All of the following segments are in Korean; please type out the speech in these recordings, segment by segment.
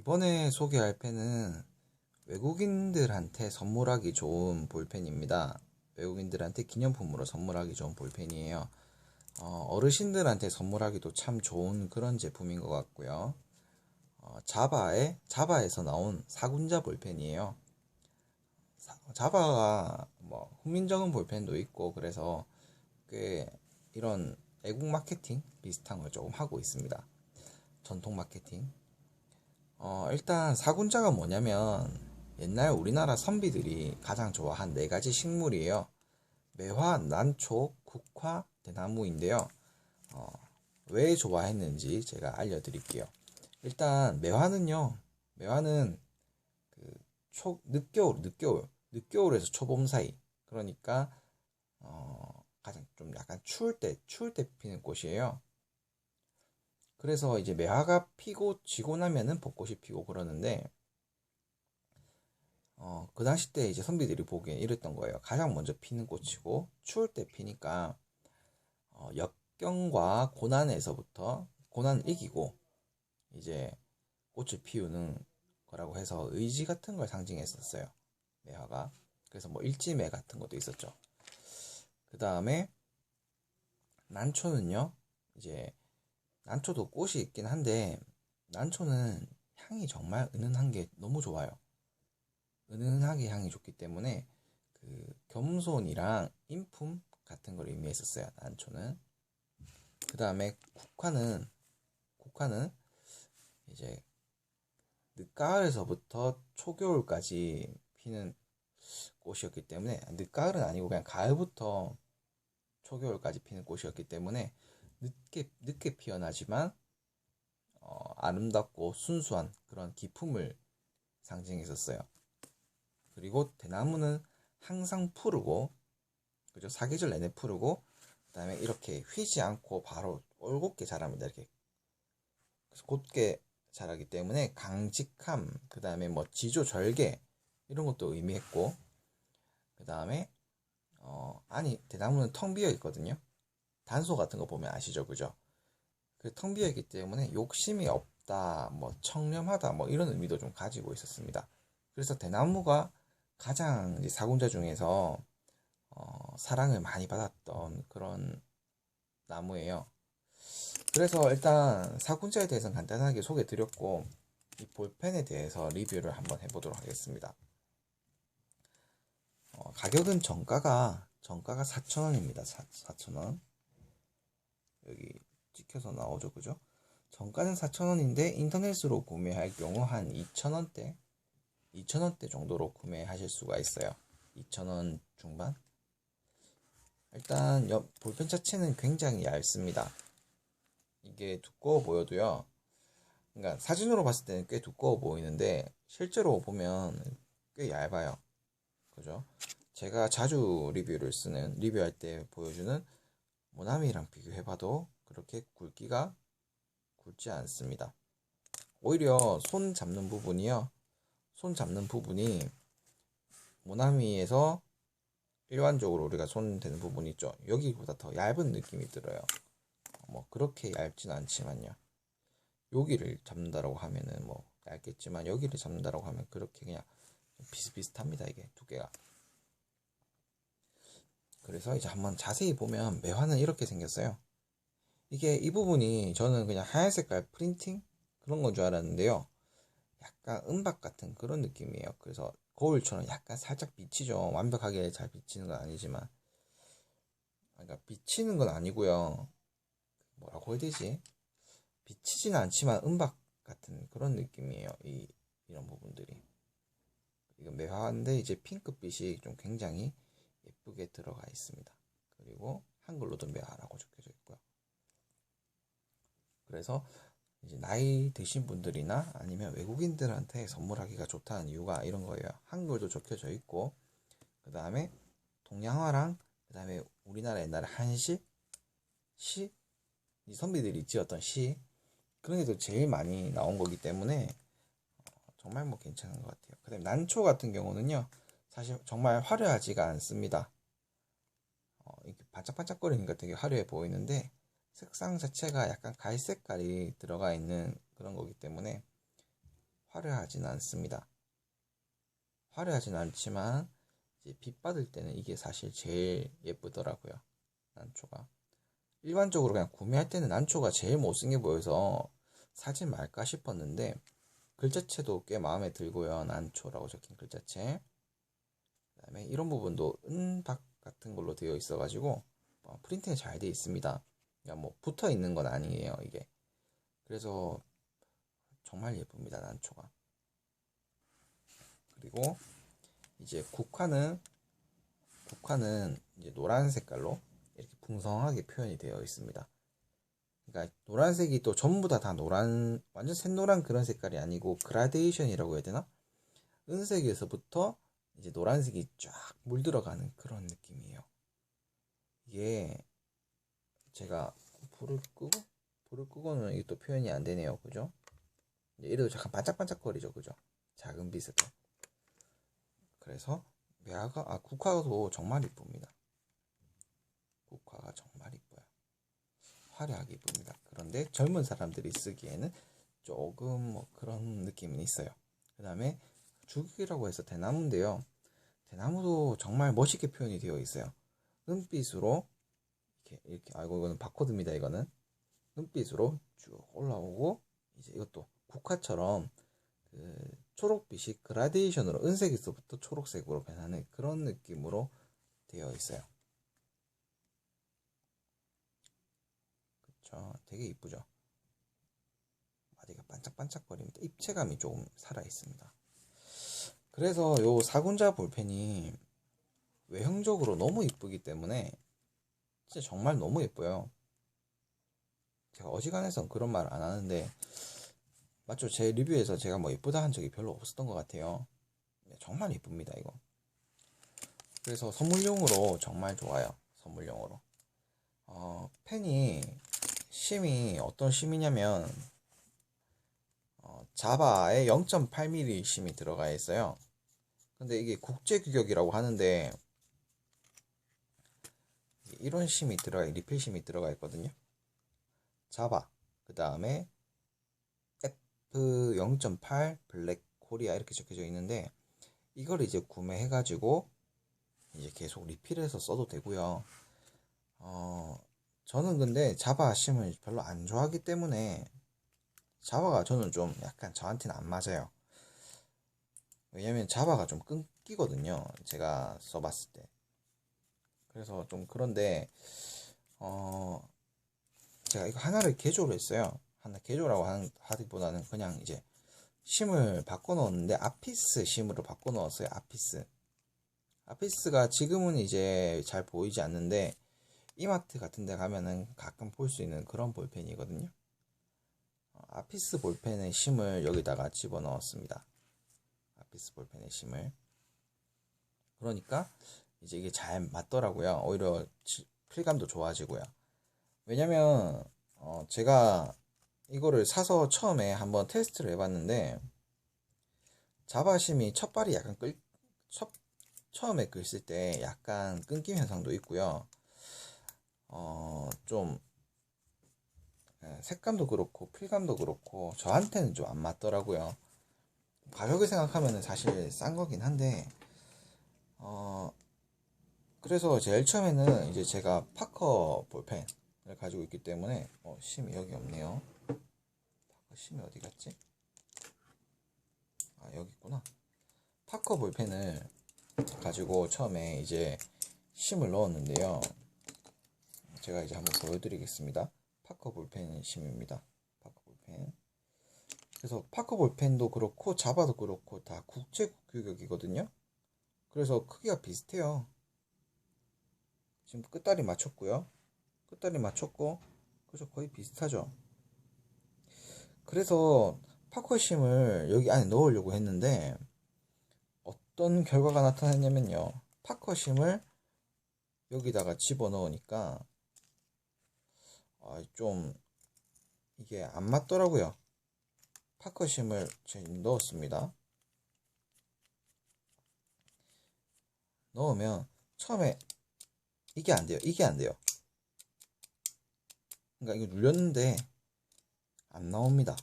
이번에 소개할 펜은 외국인들한테 선물하기 좋은 볼펜입니다. 외국인들한테 기념품으로 선물하기 좋은 볼펜이에요. 어르신들한테 선물하기도 참 좋은 그런 제품인 것 같고요. 자바에서 나온 사군자 볼펜이에요. 자바가 뭐 훈민정음 볼펜도 있고 그래서 꽤 이런 애국 마케팅 비슷한 걸 조금 하고 있습니다. 전통 마케팅. 일단 사군자가 뭐냐면 옛날 우리나라 선비들이 가장 좋아한 네 가지 식물이에요. 매화, 난초, 국화, 대나무인데요. 어, 왜 좋아했는지 제가 알려드릴게요. 일단 매화는 그 늦겨울에서 초봄 사이. 그러니까 가장 좀 약간 추울 때 피는 꽃이에요. 그래서 이제 매화가 피고 지고 나면은 벚꽃이 피고 그러는데 그 당시 때 이제 선비들이 보기엔 이랬던 거예요. 가장 먼저 피는 꽃이고 추울 때 피니까 역경과 고난에서부터 고난을 이기고 이제 꽃을 피우는 거라고 해서 의지 같은 걸 상징했었어요. 매화가. 그래서 뭐 일지매 같은 것도 있었죠. 그 다음에 난초는요. 이제 난초도 꽃이 있긴 한데 난초는 향이 정말 은은한 게 너무 좋아요. 은은하게 향이 좋기 때문에 그 겸손이랑 인품 같은 걸 의미했었어요. 난초는. 그 다음에 국화는 이제 늦가을에서부터 초겨울까지 피는 꽃이었기 때문에 늦가을은 아니고 그냥 가을부터 초겨울까지 피는 꽃이었기 때문에 늦게 피어나지만 아름답고 순수한 그런 기품을 상징했었어요. 그리고 대나무는 항상 푸르고 그죠? 사계절 내내 푸르고 그다음에 이렇게 휘지 않고 바로 올곧게 자랍니다. 이렇게 곧게 자라기 때문에 강직함, 그다음에 뭐 지조절개 이런 것도 의미했고 그다음에 아니 대나무는 텅 비어 있거든요. 단소 같은 거 보면 아시죠, 그죠? 그 텅 비어 있기 때문에 욕심이 없다, 뭐 청렴하다, 뭐 이런 의미도 좀 가지고 있었습니다. 그래서 대나무가 가장 이제 사군자 중에서 사랑을 많이 받았던 그런 나무예요. 그래서 일단 사군자에 대해서는 간단하게 소개 드렸고 이 볼펜에 대해서 리뷰를 한번 해보도록 하겠습니다. 가격은 정가가 4,000원입니다. 4,000원. 여기 찍혀서 나오죠, 그죠? 정가는 4,000원인데 인터넷으로 구매할 경우 한 2,000원대 정도로 구매하실 수가 있어요. 2,000원 중반? 일단 볼펜 자체는 굉장히 얇습니다. 이게 두꺼워 보여도요. 그러니까 사진으로 봤을 때는 꽤 두꺼워 보이는데 실제로 보면 꽤 얇아요. 그죠? 제가 자주 리뷰할 때 보여주는 모나미랑 비교해봐도 그렇게 굵지 않습니다. 오히려 손 잡는 부분이 모나미에서 일반적으로 우리가 손 대는 부분이 있죠. 여기보다 더 얇은 느낌이 들어요. 뭐 그렇게 얇진 않지만요. 여기를 잡는다라고 하면은 뭐 얇겠지만 여기를 잡는다라고 하면 그렇게 그냥 비슷비슷합니다. 이게 두께가. 그래서 이제 한번 자세히 보면 매화는 이렇게 생겼어요. 이게 이 부분이 저는 그냥 하얀 색깔 프린팅 그런 건 줄 알았는데요. 약간 은박 같은 그런 느낌이에요. 그래서 거울처럼 약간 살짝 비치죠. 완벽하게 잘 비치는 건 아니지만. 그러니까 비치는 건 아니고요. 뭐라고 해야 되지? 비치지는 않지만 은박 같은 그런 느낌이에요. 이런 부분들이. 이건 매화인데 이제 핑크빛이 좀 굉장히 예쁘게 들어가 있습니다. 그리고 한글로도 매화라고 적혀져 있고요. 그래서 이제 나이 드신 분들이나 아니면 외국인들한테 선물하기가 좋다는 이유가 이런 거예요. 한글도 적혀져 있고 그 다음에 동양화랑 그 다음에 우리나라 옛날에 한시 시 이 선비들이 지었던 시 그런 게 또 제일 많이 나온 거기 때문에 정말 뭐 괜찮은 것 같아요. 그 다음에 난초 같은 경우는요 사실 정말 화려하지가 않습니다. 이렇게 반짝반짝거리니까 되게 화려해 보이는데 색상 자체가 약간 갈색깔이 들어가 있는 그런 거기 때문에 화려하진 않습니다. 화려하진 않지만 이제 빛 받을 때는 이게 사실 제일 예쁘더라고요. 난초가. 일반적으로 그냥 구매할 때는 난초가 제일 못생겨 보여서 사지 말까 싶었는데 글자체도 꽤 마음에 들고요. 난초라고 적힌 글자체. 그다음에 이런 부분도 은박 같은 걸로 되어 있어가지고 프린팅이 잘 되어 있습니다. 그냥 뭐 붙어 있는 건 아니에요, 이게. 그래서 정말 예쁩니다, 난초가. 그리고 이제 국화는 이제 노란 색깔로 이렇게 풍성하게 표현이 되어 있습니다. 그러니까 노란색이 또 전부 다 노란, 완전 샛노란 그런 색깔이 아니고 그라데이션이라고 해야 되나? 은색에서부터 이제 노란색이 쫙 물들어가는 그런 느낌이에요. 이게 제가 불을 끄고는 이게 또 표현이 안 되네요, 그죠? 이래도 잠깐 반짝반짝거리죠, 그죠? 작은 빛에도. 그래서 국화도 정말 이쁩니다. 국화가 정말 이뻐요. 화려하게 이쁩니다. 그런데 젊은 사람들이 쓰기에는 조금 뭐 그런 느낌은 있어요. 그 다음에 죽이라고 해서 대나무인데요. 대나무도 정말 멋있게 표현이 되어 있어요. 은빛으로 이렇게 아이고 이거는 바코드입니다. 이거는 은빛으로 쭉 올라오고 이제 이것도 국화처럼 그 초록빛이 그라데이션으로 은색에서부터 초록색으로 변하는 그런 느낌으로 되어 있어요. 그쵸? 되게 이쁘죠? 마디가 반짝반짝거립니다. 입체감이 조금 살아 있습니다. 그래서 요 사군자 볼펜이 외형적으로 너무 이쁘기 때문에 진짜 정말 너무 예뻐요. 제가 어지간해서 그런 말 안 하는데 맞죠? 제 리뷰에서 제가 뭐 예쁘다 한 적이 별로 없었던 것 같아요. 정말 예쁩니다 이거. 그래서 선물용으로 정말 좋아요. 선물용으로. 펜이 심이 어떤 심이냐면 자바에 0.8mm 심이 들어가 있어요. 근데 이게 국제 규격이라고 하는데 이런 심이 리필 심이 들어가 있거든요. 자바, 그 다음에 F0.8 블랙 코리아 이렇게 적혀져 있는데 이걸 이제 구매해가지고 이제 계속 리필해서 써도 되고요. 저는 근데 자바 심을 별로 안 좋아하기 때문에 자바가 저는 좀 약간 저한테는 안 맞아요. 왜냐면 자바가 좀 끊기거든요. 제가 써봤을 때. 그래서 좀 그런데 제가 이거 하나를 개조를 했어요. 하나 개조라고 하기보다는 그냥 이제 심을 바꿔 넣었는데 아피스 심으로 바꿔 넣었어요. 아피스가 지금은 이제 잘 보이지 않는데 이마트 같은 데 가면은 가끔 볼 수 있는 그런 볼펜이거든요. 아피스 볼펜의 심을 여기다가 집어 넣었습니다. 아피스 볼펜의 심을. 그러니까 이제 이게 잘 맞더라고요. 오히려 필감도 좋아지고요. 왜냐면 제가 이거를 사서 처음에 한번 테스트를 해봤는데 자바심이 첫발이 약간 처음에 글쓸 때 약간 끊김 현상도 있고요. 좀 색감도 그렇고 필감도 그렇고 저한테는 좀 안 맞더라고요. 가격을 생각하면 사실 싼 거긴 한데 그래서 제일 처음에는 이제 제가 파커 볼펜을 가지고 있기 때문에 심이 여기 없네요. 파커 심이 어디 갔지? 아 여기 있구나. 파커 볼펜을 가지고 처음에 이제 심을 넣었는데요. 제가 이제 한번 보여드리겠습니다. 파커 볼펜 심입니다. 파커 볼펜. 그래서 파커 볼펜도 그렇고 자바도 그렇고 다 국제 규격이거든요. 그래서 크기가 비슷해요. 지금 끝다리 맞췄고요. 끝다리 맞췄고 그래서 거의 비슷하죠. 그래서 파커심을 여기 안에 넣으려고 했는데 어떤 결과가 나타났냐면요. 파커심을 여기다가 집어넣으니까 좀 이게 안 맞더라고요. 파커심을 넣었습니다. 넣으면 처음에 이게 안 돼요. 이게 안 돼요. 그러니까 이거 눌렸는데 안 나옵니다.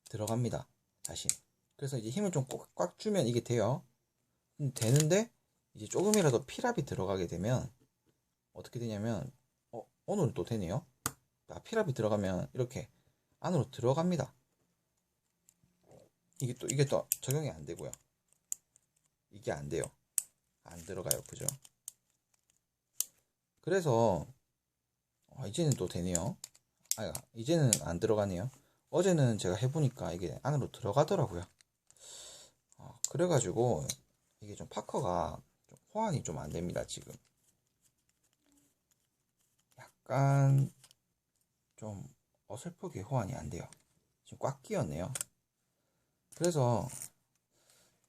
들어갑니다. 다시. 그래서 이제 힘을 좀 꽉 주면 이게 돼요. 되는데 이제 조금이라도 필압이 들어가게 되면 어떻게 되냐면 오늘은 또 되네요. 필압이 들어가면 이렇게 안으로 들어갑니다. 이게 또 적용이 안 되고요. 이게 안 돼요. 안 들어가요. 그죠? 그래서 이제는 또 되네요. 이제는 안 들어가네요. 어제는 제가 해보니까 이게 안으로 들어가더라고요. 그래가지고 이게 좀 파커가 좀 호환이 좀 안 됩니다. 지금 약간 좀 어설프게 호환이 안 돼요. 지금 꽉 끼었네요. 그래서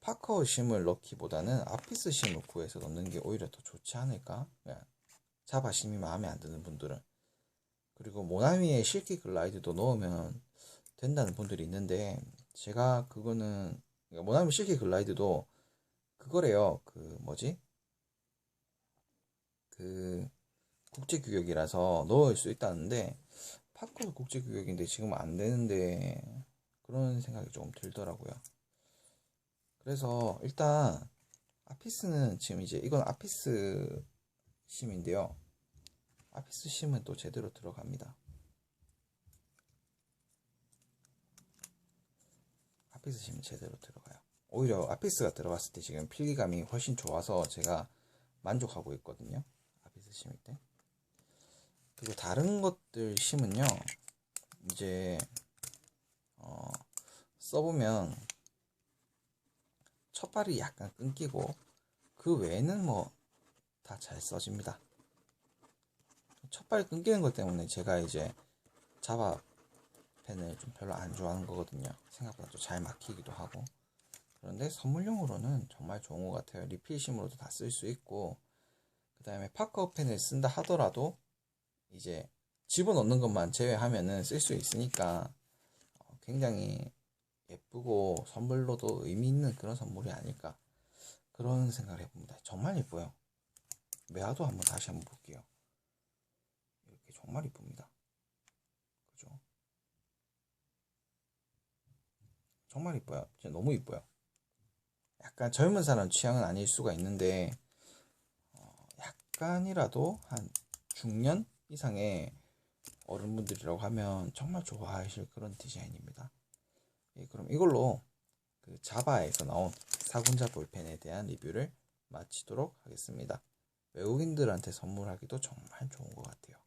파커 심을 넣기보다는 아피스 심을 구해서 넣는 게 오히려 더 좋지 않을까? 자바 심이 마음에 안 드는 분들은. 그리고 모나미의 실키 글라이드도 넣으면 된다는 분들이 있는데, 제가 그거는 모나미 실키 글라이드도 그거래요. 그 국제규격이라서 넣을 수 있다는데, 파커도 국제규격인데 지금 안 되는데 그런 생각이 조금 들더라고요. 그래서 일단 아피스는 지금 이제 이건 아피스 심인데요. 아피스 심은 또 제대로 들어갑니다. 아피스 심은 제대로 들어가요. 오히려 아피스가 들어갔을 때 지금 필기감이 훨씬 좋아서 제가 만족하고 있거든요. 아피스 심일 때. 그리고 다른 것들 심은요. 이제 써보면 첫발이 약간 끊기고 그 외에는 뭐 다 잘 써집니다. 첫발 끊기는 것 때문에 제가 이제 자바 펜을 좀 별로 안 좋아하는 거거든요. 생각보다 좀 잘 막히기도 하고. 그런데 선물용으로는 정말 좋은 것 같아요. 리필심으로도 다 쓸 수 있고, 그 다음에 파커 펜을 쓴다 하더라도 이제 집어넣는 것만 제외하면은 쓸 수 있으니까 굉장히 예쁘고 선물로도 의미 있는 그런 선물이 아닐까, 그런 생각을 해봅니다. 정말 예뻐요. 매화도 다시 한번 볼게요. 이렇게 정말 이쁩니다. 그죠? 정말 이뻐요. 진짜 너무 이뻐요. 약간 젊은 사람 취향은 아닐 수가 있는데 약간이라도 한 중년 이상의 어른분들이라고 하면 정말 좋아하실 그런 디자인입니다. 예, 그럼 이걸로 그 자바에서 나온 사군자 볼펜에 대한 리뷰를 마치도록 하겠습니다. 외국인들한테 선물하기도 정말 좋은 것 같아요.